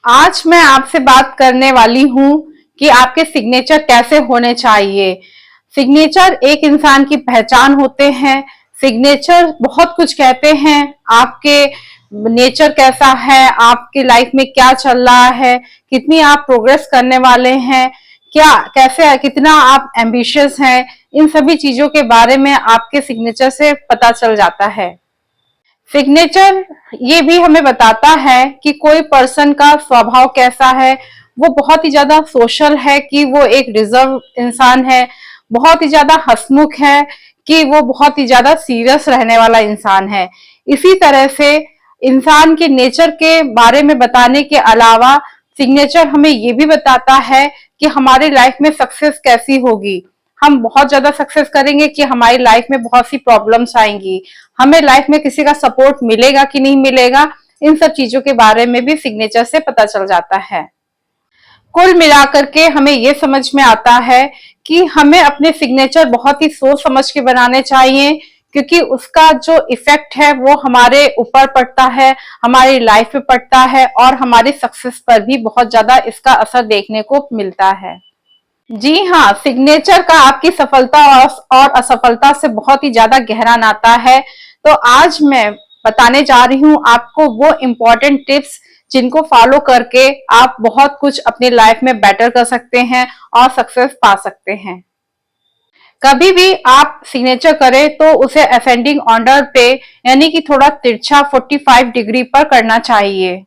आज मैं आपसे बात करने वाली हूँ कि आपके सिग्नेचर कैसे होने चाहिए। सिग्नेचर एक इंसान की पहचान होते हैं। सिग्नेचर बहुत कुछ कहते हैं। आपके नेचर कैसा है, आपकी लाइफ में क्या चल रहा है, कितनी आप प्रोग्रेस करने वाले हैं, क्या कैसे है, कितना आप एम्बिशियस हैं, इन सभी चीजों के बारे में आपके सिग्नेचर से पता चल जाता है। सिग्नेचर ये भी हमें बताता है कि कोई पर्सन का स्वभाव कैसा है। वो बहुत ही ज्यादा सोशल है कि वो एक रिजर्व इंसान है, बहुत ही ज्यादा हंसमुख है कि वो बहुत ही ज्यादा सीरियस रहने वाला इंसान है। इसी तरह से इंसान के नेचर के बारे में बताने के अलावा सिग्नेचर हमें ये भी बताता है कि हमारी लाइफ में सक्सेस कैसी होगी। हम बहुत ज्यादा सक्सेस करेंगे कि हमारी लाइफ में बहुत सी प्रॉब्लम्स आएंगी, हमें लाइफ में किसी का सपोर्ट मिलेगा कि नहीं मिलेगा, इन सब चीजों के बारे में भी सिग्नेचर से पता चल जाता है। कुल मिलाकर के हमें ये समझ में आता है कि हमें अपने सिग्नेचर बहुत ही सोच समझ के बनाने चाहिए, क्योंकि उसका जो इफेक्ट है वो हमारे ऊपर पड़ता है, हमारी लाइफ पे पड़ता है और हमारी सक्सेस पर भी बहुत ज्यादा इसका असर देखने को मिलता है। जी हाँ, सिग्नेचर का आपकी सफलता और असफलता से बहुत ही ज्यादा गहरा नाता है। तो आज मैं बताने जा रही हूँ आपको वो इम्पोर्टेंट टिप्स जिनको फॉलो करके आप बहुत कुछ अपनी लाइफ में बेटर कर सकते हैं और सक्सेस पा सकते हैं। कभी भी आप सिग्नेचर करें तो उसे असेंडिंग ऑर्डर पे यानी कि थोड़ा तिरछा 45 डिग्री पर करना चाहिए।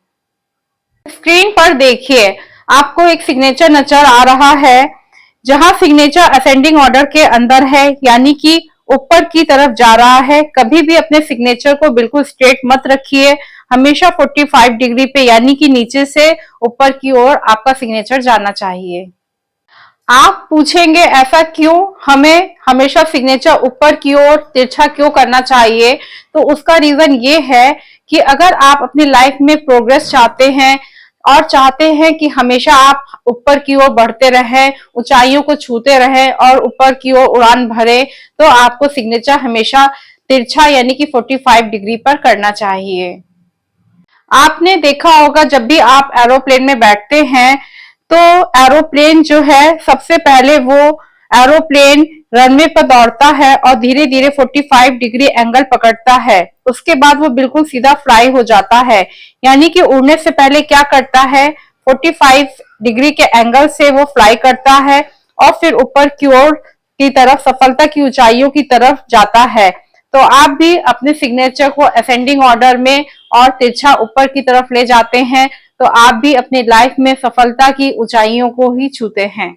स्क्रीन पर देखिए, आपको एक सिग्नेचर नजर आ रहा है। जहां सिग्नेचर असेंडिंग ऑर्डर के अंदर है यानी कि ऊपर की तरफ जा रहा है। कभी भी अपने सिग्नेचर को बिल्कुल स्ट्रेट मत रखिए, हमेशा 45 डिग्री पे यानी कि नीचे से ऊपर की ओर आपका सिग्नेचर जाना चाहिए। आप पूछेंगे ऐसा क्यों, हमें हमेशा सिग्नेचर ऊपर की ओर तिरछा क्यों करना चाहिए? तो उसका रीजन ये है कि अगर आप अपनी लाइफ में प्रोग्रेस चाहते हैं और चाहते हैं कि हमेशा आप ऊपर की ओर बढ़ते रहें, ऊंचाइयों को छूते रहें और ऊपर की ओर उड़ान भरे, तो आपको सिग्नेचर हमेशा तिरछा यानी कि 45 डिग्री पर करना चाहिए। आपने देखा होगा जब भी आप एरोप्लेन में बैठते हैं तो एरोप्लेन जो है सबसे पहले वो एरोप्लेन रनवे पर दौड़ता है और धीरे धीरे 45 डिग्री एंगल पकड़ता है। उसके बाद वो बिल्कुल सीधा फ्लाई हो जाता है, यानी कि उड़ने से पहले क्या करता है, 45 डिग्री के एंगल से वो फ्लाई करता है और फिर ऊपर की ओर की तरफ सफलता की ऊंचाइयों की तरफ जाता है। तो आप भी अपने सिग्नेचर को असेंडिंग ऑर्डर में और तिरछा ऊपर की तरफ ले जाते हैं तो आप भी अपनी लाइफ में सफलता की ऊंचाइयों को ही छूते हैं।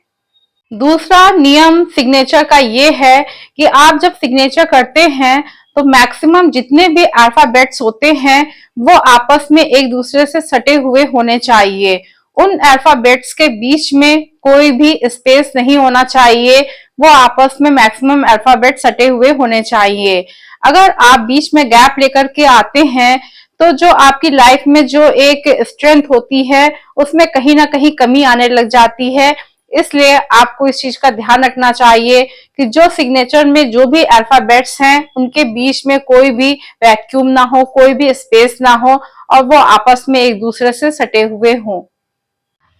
दूसरा नियम सिग्नेचर का ये है कि आप जब सिग्नेचर करते हैं तो मैक्सिमम जितने भी अल्फाबेट्स होते हैं वो आपस में एक दूसरे से सटे हुए होने चाहिए। उन अल्फाबेट्स के बीच में कोई भी स्पेस नहीं होना चाहिए, वो आपस में मैक्सिमम अल्फाबेट सटे हुए होने चाहिए। अगर आप बीच में गैप लेकर के आते हैं तो जो आपकी लाइफ में जो एक स्ट्रेंथ होती है उसमें कहीं ना कहीं कमी आने लग जाती है। इसलिए आपको इस चीज का ध्यान रखना चाहिए कि जो सिग्नेचर में जो भी अल्फाबेट्स हैं उनके बीच में कोई भी वैक्यूम ना हो, कोई भी स्पेस ना हो और वो आपस में एक दूसरे से सटे हुए हों।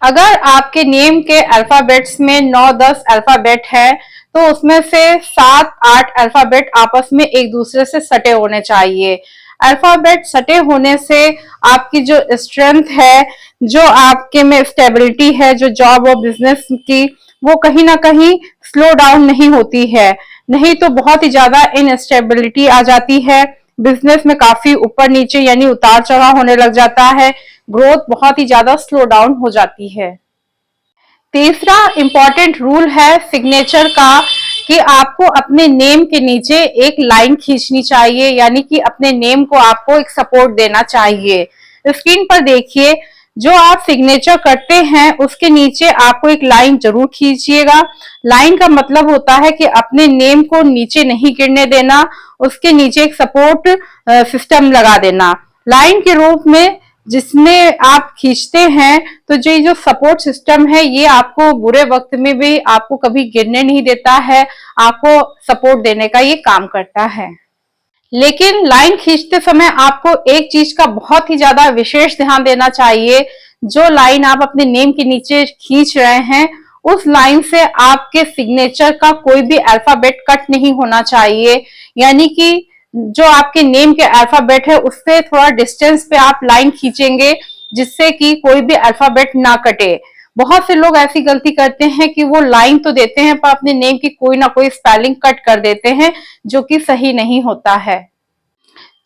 अगर आपके नेम के अल्फाबेट्स में 9-10 अल्फाबेट है तो उसमें से 7-8 अल्फाबेट आपस में एक दूसरे से सटे होने चाहिए। अल्फाबेट सटे होने से आपकी जो स्ट्रेंथ है, जो आपके में स्टेबिलिटी है, जो जॉब और बिजनेस की, वो कहीं ना कहीं स्लो डाउन नहीं होती है। नहीं तो बहुत ही ज्यादा इनस्टेबिलिटी आ जाती है, बिजनेस में काफी ऊपर नीचे यानी उतार चढ़ाव होने लग जाता है, ग्रोथ बहुत ही ज्यादा स्लो डाउन हो जाती है। तीसरा इंपॉर्टेंट रूल है सिग्नेचर का कि आपको अपने नेम के नीचे एक लाइन खींचनी चाहिए, यानी कि अपने नेम को आपको एक सपोर्ट देना चाहिए। स्क्रीन पर देखिए, जो आप सिग्नेचर करते हैं उसके नीचे आपको एक लाइन जरूर खींचिएगा। लाइन का मतलब होता है कि अपने नेम को नीचे नहीं गिरने देना, उसके नीचे एक सपोर्ट सिस्टम लगा देना। लाइन के रूप में जिसमें आप खींचते हैं तो जो सपोर्ट सिस्टम है ये आपको बुरे वक्त में भी आपको कभी गिरने नहीं देता है, आपको सपोर्ट देने का ये काम करता है। लेकिन लाइन खींचते समय आपको एक चीज का बहुत ही ज्यादा विशेष ध्यान देना चाहिए। जो लाइन आप अपने नेम के नीचे खींच रहे हैं, उस लाइन से आपके सिग्नेचर का कोई भी अल्फाबेट कट नहीं होना चाहिए। यानी कि जो आपके नेम के अल्फाबेट है उससे थोड़ा डिस्टेंस पे आप लाइन खींचेंगे, जिससे कि कोई भी अल्फाबेट ना कटे। बहुत से लोग ऐसी गलती करते हैं कि वो लाइन तो देते हैं पर अपने नेम की कोई ना कोई स्पेलिंग कट कर देते हैं, जो कि सही नहीं होता है।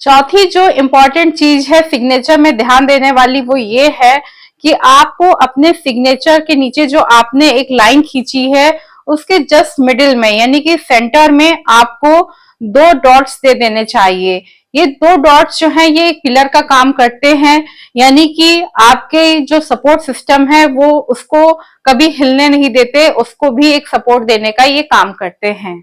चौथी जो इम्पोर्टेंट चीज है सिग्नेचर में ध्यान देने वाली, वो ये है कि आपको अपने सिग्नेचर के नीचे जो आपने एक लाइन खींची है, उसके जस्ट मिडिल में यानी कि सेंटर में आपको 2 डॉट्स दे देने चाहिए। ये 2 डॉट्स जो हैं ये एक पिलर का काम करते हैं, यानी कि आपके जो सपोर्ट सिस्टम है वो उसको कभी हिलने नहीं देते, उसको भी एक सपोर्ट देने का ये काम करते हैं।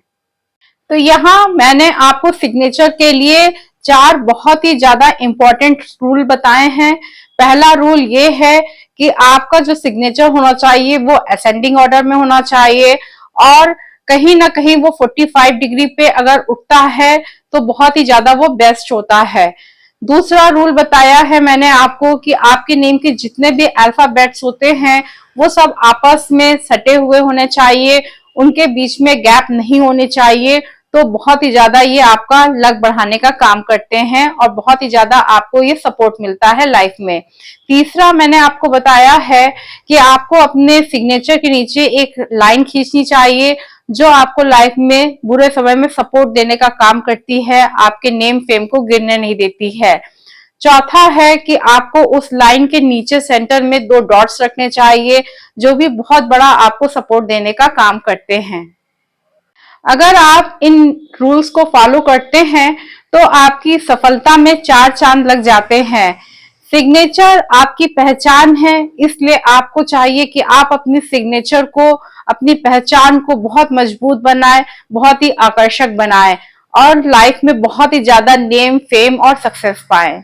तो यहाँ मैंने आपको सिग्नेचर के लिए 4 बहुत ही ज्यादा इंपॉर्टेंट रूल बताए हैं। पहला रूल ये है कि आपका जो सिग्नेचर होना चाहिए वो असेंडिंग ऑर्डर में होना चाहिए, और कहीं ना कहीं वो 45 डिग्री पे अगर उठता है तो बहुत ही ज्यादा वो बेस्ट होता है। दूसरा रूल बताया है मैंने आपको कि आपके नेम के जितने भी अल्फाबेट्स होते हैं वो सब आपस में सटे हुए होने चाहिए, उनके बीच में गैप नहीं होने चाहिए। तो बहुत ही ज्यादा ये आपका लक बढ़ाने का काम करते हैं और बहुत ही ज्यादा आपको ये सपोर्ट मिलता है लाइफ में। तीसरा मैंने आपको बताया है कि आपको अपने सिग्नेचर के नीचे एक लाइन खींचनी चाहिए, जो आपको लाइफ में बुरे समय में सपोर्ट देने का काम करती है, आपके नेम फेम को गिरने नहीं देती है। चौथा है कि आपको उस लाइन के नीचे सेंटर में 2 डॉट्स रखने चाहिए, जो भी बहुत बड़ा आपको सपोर्ट देने का काम करते हैं। अगर आप इन रूल्स को फॉलो करते हैं तो आपकी सफलता में 4 चांद लग जाते हैं। सिग्नेचर आपकी पहचान है, इसलिए आपको चाहिए कि आप अपनी सिग्नेचर को, अपनी पहचान को बहुत मजबूत बनाएं, बहुत ही आकर्षक बनाएं और लाइफ में बहुत ही ज्यादा नेम फेम और सक्सेस पाएं।